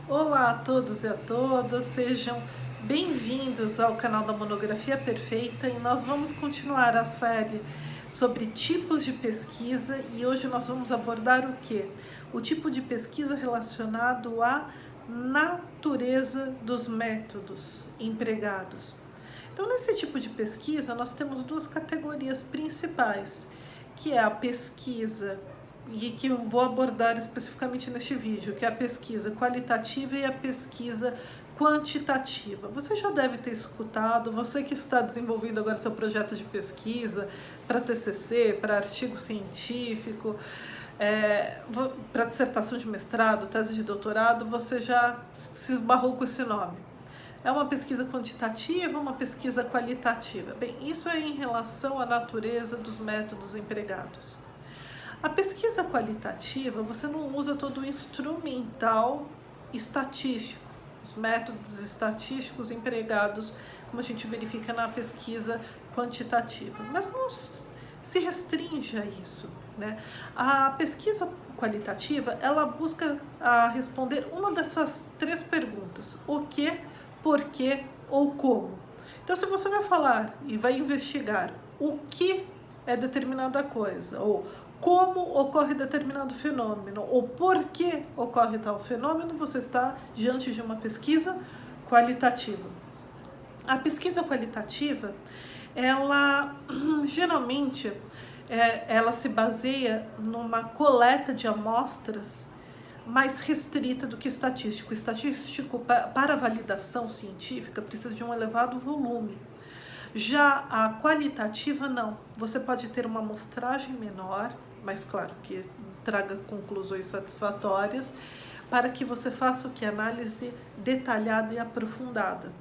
Olá a todos e a todas, sejam bem-vindos ao canal da Monografia Perfeita e nós vamos continuar a série sobre tipos de pesquisa e hoje nós vamos abordar o que? O tipo de pesquisa relacionado à natureza dos métodos empregados. Então, nesse tipo de pesquisa, nós temos duas categorias principais, que é a pesquisa e que eu vou abordar especificamente neste vídeo, que é a pesquisa qualitativa e a pesquisa quantitativa. Você já deve ter escutado, você que está desenvolvendo agora seu projeto de pesquisa para TCC, para artigo científico, para dissertação de mestrado, tese de doutorado, você já se esbarrou com esse nome. É uma pesquisa quantitativa, uma pesquisa qualitativa. Bem, isso é em relação à natureza dos métodos empregados. A pesquisa qualitativa, você não usa todo o instrumental estatístico, os métodos estatísticos empregados, como a gente verifica na pesquisa quantitativa, mas não se restringe a isso, né? A pesquisa qualitativa, ela busca responder uma dessas três perguntas: o que, por que ou como. Então, se você vai falar e vai investigar o que é determinada coisa, ou como ocorre determinado fenômeno, ou por que ocorre tal fenômeno, você está diante de uma pesquisa qualitativa. A pesquisa qualitativa, ela geralmente ela se baseia numa coleta de amostras mais restrita do que estatístico. Estatístico, para validação científica, precisa de um elevado volume. Já a qualitativa, não. Você pode ter uma amostragem menor, mas claro que traga conclusões satisfatórias, para que você faça o que? Análise detalhada e aprofundada.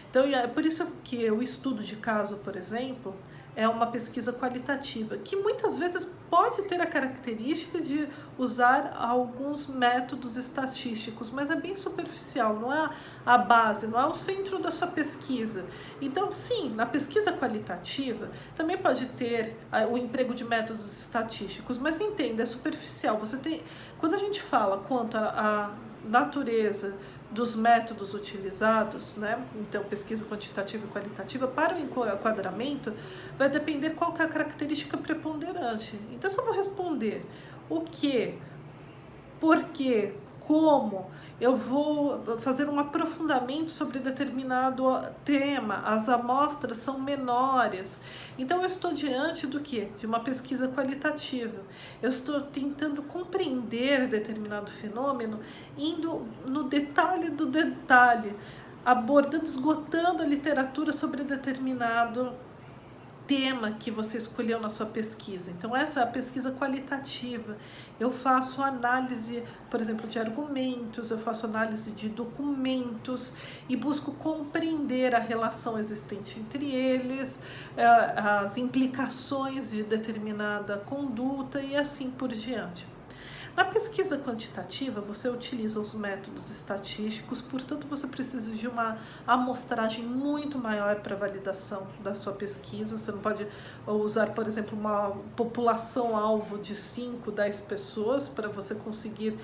Então, é por isso que o estudo de caso, por exemplo, é uma pesquisa qualitativa, que muitas vezes pode ter a característica de usar alguns métodos estatísticos, mas é bem superficial, não é a base, não é o centro da sua pesquisa. Então, sim, na pesquisa qualitativa também pode ter o emprego de métodos estatísticos, mas entenda, é superficial. Quando a gente fala quanto à natureza dos métodos utilizados, né? Então, pesquisa quantitativa e qualitativa, para o enquadramento, vai depender qual que é a característica preponderante. Então, se eu vou responder o que, por quê, como, eu vou fazer um aprofundamento sobre determinado tema, as amostras são menores. Então, eu estou diante do quê? De uma pesquisa qualitativa. Eu estou tentando compreender determinado fenômeno, indo no detalhe do detalhe, abordando, esgotando a literatura sobre determinado tema que você escolheu na sua pesquisa. Então, essa é a pesquisa qualitativa. Eu faço análise, por exemplo, de argumentos, eu faço análise de documentos e busco compreender a relação existente entre eles, as implicações de determinada conduta e assim por diante. Na pesquisa quantitativa, você utiliza os métodos estatísticos, portanto, você precisa de uma amostragem muito maior para validação da sua pesquisa. Você não pode usar, por exemplo, uma população-alvo de 5, 10 pessoas para você conseguir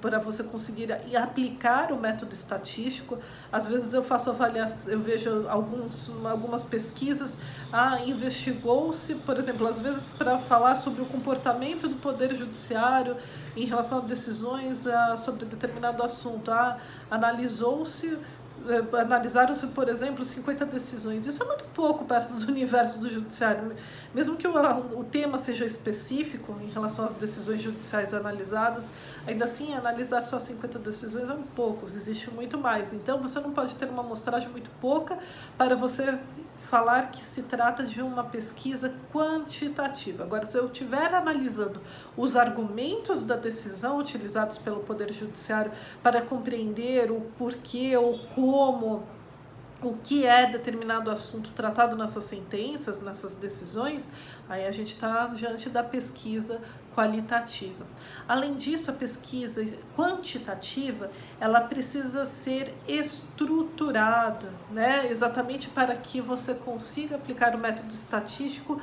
para você conseguir aplicar o método estatístico. Às vezes eu faço avaliação, eu vejo algumas pesquisas, investigou-se, por exemplo, às vezes para falar sobre o comportamento do Poder Judiciário em relação a decisões sobre determinado assunto, analisaram-se, por exemplo, 50 decisões. Isso é muito pouco perto do universo do judiciário. Mesmo que o tema seja específico em relação às decisões judiciais analisadas, ainda assim, analisar só 50 decisões é um pouco, existe muito mais. Então, você não pode ter uma amostragem muito pouca para você falar que se trata de uma pesquisa quantitativa. Agora, se eu estiver analisando os argumentos da decisão utilizados pelo Poder Judiciário para compreender o porquê ou como, o que é determinado assunto tratado nessas sentenças, nessas decisões, aí a gente está diante da pesquisa qualitativa. Além disso, a pesquisa quantitativa, ela precisa ser estruturada, né? Exatamente para que você consiga aplicar o método estatístico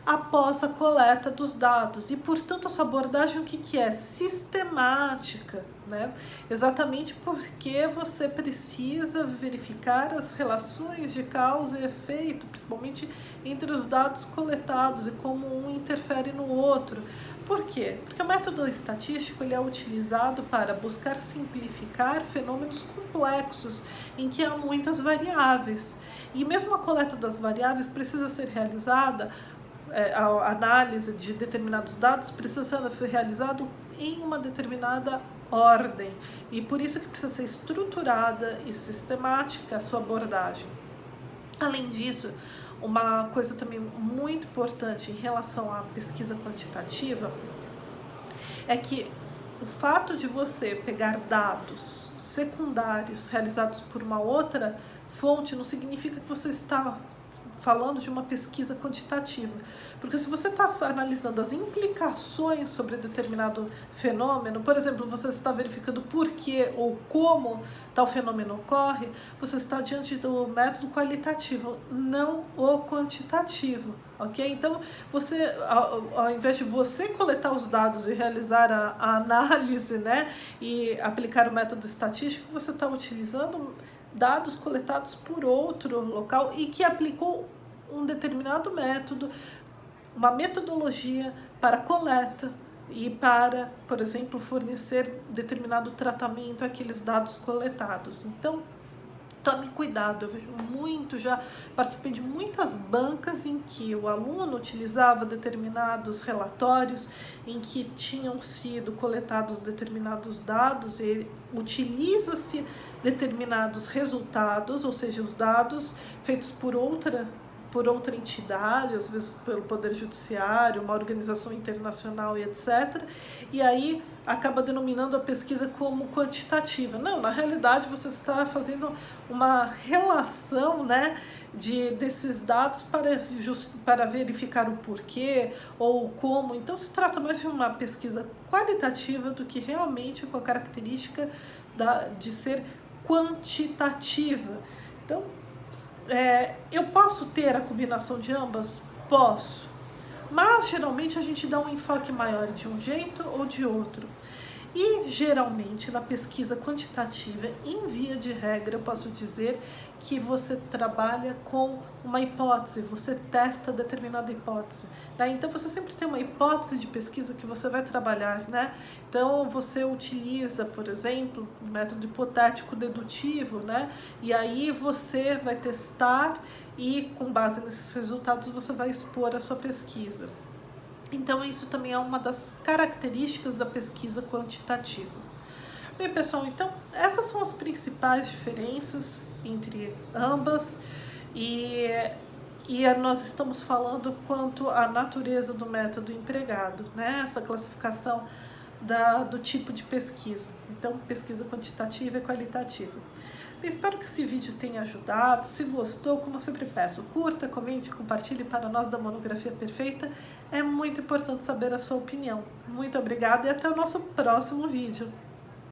após a coleta dos dados. E, portanto, a sua abordagem o que é? Sistemática, né? Exatamente porque você precisa verificar as relações de causa e efeito, principalmente entre os dados coletados e como um interfere no outro. Por quê? Porque o método estatístico ele é utilizado para buscar simplificar fenômenos complexos em que há muitas variáveis. E mesmo a coleta das variáveis precisa ser realizada, a análise de determinados dados precisa ser realizado em uma determinada ordem. E por isso que precisa ser estruturada e sistemática a sua abordagem. Além disso, uma coisa também muito importante em relação à pesquisa quantitativa é que o fato de você pegar dados secundários realizados por uma outra fonte não significa que você está falando de uma pesquisa quantitativa, porque se você está analisando as implicações sobre determinado fenômeno, por exemplo, você está verificando por que ou como tal fenômeno ocorre, você está diante do método qualitativo, não o quantitativo, ok? Então, você, ao invés de você coletar os dados e realizar a análise, né, e aplicar o método estatístico, você está utilizando dados coletados por outro local e que aplicou um determinado método, uma metodologia para coleta e para, por exemplo, fornecer determinado tratamento àqueles dados coletados. Então, tome cuidado. Eu vejo muito, já participei de muitas bancas em que o aluno utilizava determinados relatórios em que tinham sido coletados determinados dados e utiliza-se determinados resultados, ou seja, os dados feitos por outra entidade, às vezes pelo Poder Judiciário, uma organização internacional e etc. E aí acaba denominando a pesquisa como quantitativa. Não, na realidade você está fazendo uma relação, né, desses dados para verificar o porquê ou como. Então se trata mais de uma pesquisa qualitativa do que realmente com a característica de ser quantitativa. Então, eu posso ter a combinação de ambas? Posso. Mas, geralmente, a gente dá um enfoque maior de um jeito ou de outro. E, geralmente, na pesquisa quantitativa, em via de regra, eu posso dizer que você trabalha com uma hipótese, você testa determinada hipótese, né? Então, você sempre tem uma hipótese de pesquisa que você vai trabalhar, né? Então, você utiliza, por exemplo, o método hipotético dedutivo, né? E aí você vai testar e, com base nesses resultados, você vai expor a sua pesquisa. Então, isso também é uma das características da pesquisa quantitativa. Bem, pessoal, então, essas são as principais diferenças entre ambas e nós estamos falando quanto à natureza do método empregado, né? Essa classificação do tipo de pesquisa. Então, pesquisa quantitativa e qualitativa. Bem, espero que esse vídeo tenha ajudado. Se gostou, como eu sempre peço, curta, comente, compartilhe para nós da Monografia Perfeita. É muito importante saber a sua opinião. Muito obrigada e até o nosso próximo vídeo.